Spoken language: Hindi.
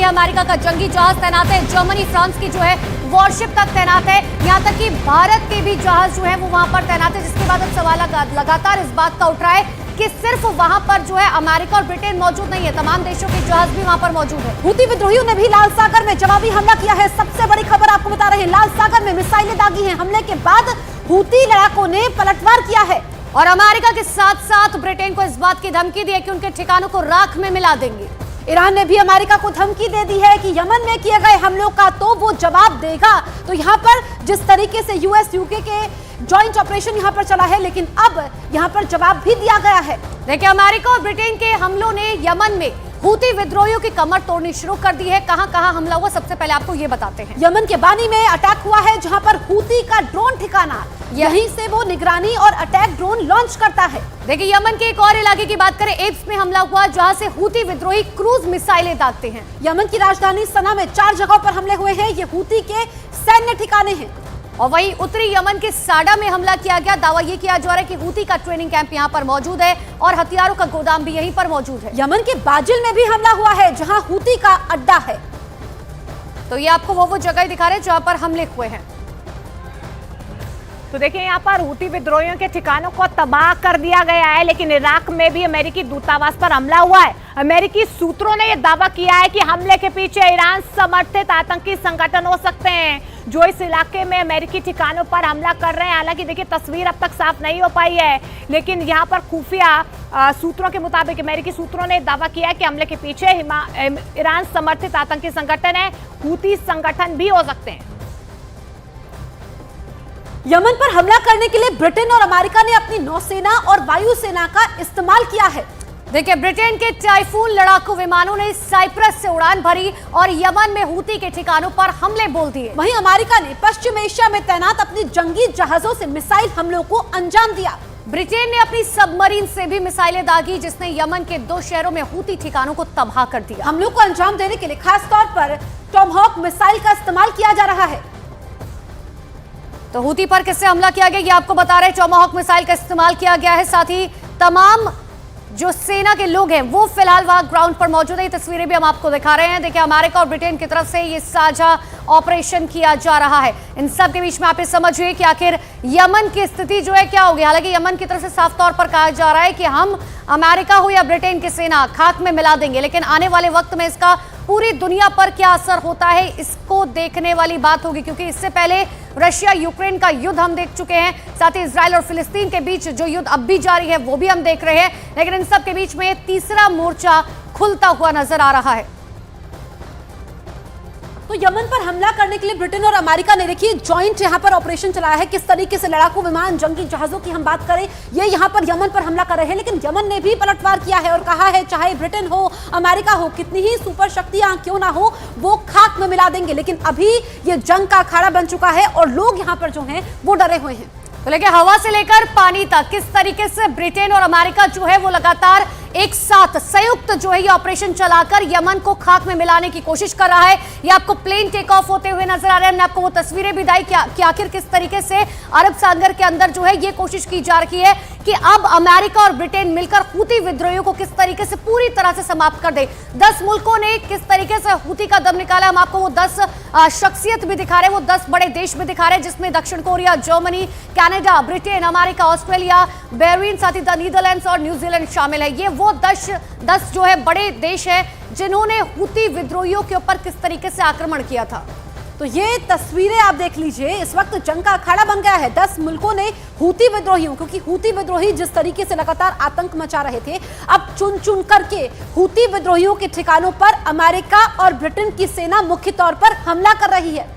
है अमेरिका का जंगी जहाज तैनात है, जर्मनी फ्रांस की जो है वॉरशिप तक तैनात है, यहाँ तक कि भारत के भी जहाज जो है वो वहां पर तैनात है। जिसके बाद अब सवाल लगातार इस बात का उठ रहा है कि सिर्फ वहां पर जो है अमेरिका और ब्रिटेन मौजूद नहीं है, तमाम देशों के जहाज भी वहां पर मौजूद है। हूती विद्रोहियों ने भी लाल सागर में जवाबी हमला किया है। सबसे बड़ी खबर आपको बता रहे हैं, लाल सागर में मिसाइलें दागी हैं। हमले के बाद हूती लड़ाकों ने पलटवार किया है और अमेरिका के साथ साथ ब्रिटेन को इस बात की धमकी दी है कि उनके ठिकानों को राख में मिला देंगे। ईरान ने भी अमेरिका को धमकी दे दी है कि यमन में किए गए हमलों का तो वो जवाब देगा। तो यहाँ पर जिस तरीके से यूएस यूके के जॉइंट ऑपरेशन यहाँ पर चला है, लेकिन अब यहाँ पर जवाब भी दिया गया है। देखिए, अमेरिका और ब्रिटेन के हमलों ने यमन में हूती विद्रोहियों की कमर तोड़नी शुरू कर दी है। कहां हमला हुआ, सबसे पहले आपको ये बताते हैं। यमन के बानी में अटैक हुआ है, जहां पर हूती का ड्रोन ठिकाना, यहीं से वो निगरानी और अटैक ड्रोन लॉन्च करता है। देखिए, यमन के एक और इलाके की बात करें, एब्स में हमला हुआ, जहां से हूती विद्रोही क्रूज मिसाइलें दागते हैं। यमन की राजधानी सना में 4 जगहों पर हमले हुए हैं। ये हूती के सैन्य ठिकाने हैं। और वहीं उत्तरी यमन के साडा में हमला किया गया। दावा यह किया जा रहा है कि हूती का ट्रेनिंग कैंप यहां पर मौजूद है और हथियारों का गोदाम भी यहीं पर मौजूद है। यमन के बाजिल में भी हमला हुआ है, जहां हूती का अड्डा है। तो ये आपको वो जगह दिखा रहे हैं जहां पर हमले हुए हैं। तो देखिए, यहाँ पर हूती विद्रोहियों के ठिकानों को तबाह कर दिया गया है, लेकिन इराक में भी अमेरिकी दूतावास पर हमला हुआ है। अमेरिकी सूत्रों ने यह दावा किया है कि हमले के पीछे ईरान समर्थित आतंकी संगठन हो सकते हैं, जो इस इलाके में अमेरिकी ठिकानों पर हमला कर रहे हैं। हालांकि देखिए, तस्वीर अब तक साफ नहीं हो पाई है, लेकिन यहाँ पर खुफिया सूत्रों के मुताबिक अमेरिकी सूत्रों ने दावा किया है कि हमले के पीछे ईरान समर्थित आतंकी संगठन है, हूती संगठन भी हो सकते हैं। यमन पर हमला करने के लिए ब्रिटेन और अमेरिका ने अपनी नौसेना और वायुसेना का इस्तेमाल किया है। देखिए, ब्रिटेन के टाइफून लड़ाकू विमानों ने साइप्रस से उड़ान भरी और यमन में हूती के ठिकानों पर हमले बोल दिए। वहीं अमेरिका ने पश्चिम एशिया में तैनात अपनी जंगी जहाजों से मिसाइल हमलों को अंजाम दिया। ब्रिटेन ने अपनी सबमरीन से भी मिसाइलें दागी, जिसने यमन के 2 शहरों में हूती ठिकानों को तबाह कर दिया। हमलों को अंजाम देने के लिए खास तौर पर टॉमहॉक मिसाइल का इस्तेमाल किया जा रहा है। तो हूती पर किससे हमला किया गया, ये आपको बता रहे हैं। टॉमहॉक मिसाइल का इस्तेमाल किया गया है। साथ ही तमाम जो सेना के लोग हैं वो फिलहाल वहां ग्राउंड पर मौजूद है। ये तस्वीरें भी हम आपको दिखा रहे हैं। देखिए, अमेरिका और ब्रिटेन की तरफ से ये साझा ऑपरेशन किया जा रहा है। इन सब के बीच में आप ये समझिए कि आखिर यमन की स्थिति जो है क्या होगी। हालांकि यमन की तरफ से साफ तौर पर कहा जा रहा है कि हम अमेरिका हो या ब्रिटेन की सेना खाक में मिला देंगे, लेकिन आने वाले वक्त में इसका पूरी दुनिया पर क्या असर होता है इसको देखने वाली बात होगी, क्योंकि इससे पहले रशिया यूक्रेन का युद्ध हम देख चुके हैं। साथ ही इजराइल और फिलिस्तीन के बीच जो युद्ध अब भी जारी है वो भी हम देख रहे हैं। लेकिन इन सब के बीच में तीसरा मोर्चा खुलता हुआ नजर आ रहा है। तो यमन पर हमला करने के लिए ब्रिटेन और अमेरिका ने देखिए जॉइंट यहां पर ऑपरेशन चलाया है। किस तरीके से लड़ाकू विमान, जंगी जहाजों की हम बात करें, ये यहां पर यमन पर हमला कर रहे हैं, लेकिन यमन ने भी पलटवार किया है और कहा है चाहे ब्रिटेन हो, अमेरिका हो, कितनी ही सुपर शक्तियां क्यों ना हो, वो खाक में मिला देंगे। लेकिन अभी ये जंग का अखाड़ा बन चुका है और लोग यहाँ पर जो हैं वो डरे हुए हैं। तो लेकिन हवा से लेकर पानी तक किस तरीके से ब्रिटेन और अमेरिका जो है वो लगातार एक साथ संयुक्त जो है ये ऑपरेशन चलाकर यमन को खाक में मिलाने की कोशिश कर रहा है। ये आपको प्लेन टेक ऑफ होते हुए नजर आ रहे हैं। हमने आपको वो तस्वीरें भी दी कि आखिर किस तरीके से अरब सागर के अंदर जो है ये कोशिश की जा रही है कि अब अमेरिका और ब्रिटेन मिलकर हूती विद्रोहियों को किस तरीके से पूरी तरह से समाप्त कर दे। 10 मुल्कों ने किस तरीके से हूती का दम निकाला, हम आपको वो 10 शख्सियत भी दिखा रहे हैं, वो 10 बड़े देश भी दिखा रहे हैं, जिसमें दक्षिण Korea, Germany, Canada, Britain, America, Australia, Bahrain, साथ ही नीदरलैंड्स और न्यूजीलैंड शामिल है। ये वो 10 जो है बड़े देश है जिन्होंने हूती विद्रोहियों के ऊपर किस तरीके से आक्रमण किया था। तो ये तस्वीरें आप देख लीजिए, इस वक्त जंग का अखाड़ा बन गया है। 10 मुल्कों ने हूती विद्रोहियों, क्योंकि हूती विद्रोही जिस तरीके से लगातार आतंक मचा रहे थे, अब चुन चुन करके हूती विद्रोहियों के ठिकानों पर अमेरिका और ब्रिटेन की सेना मुख्य तौर पर हमला कर रही है।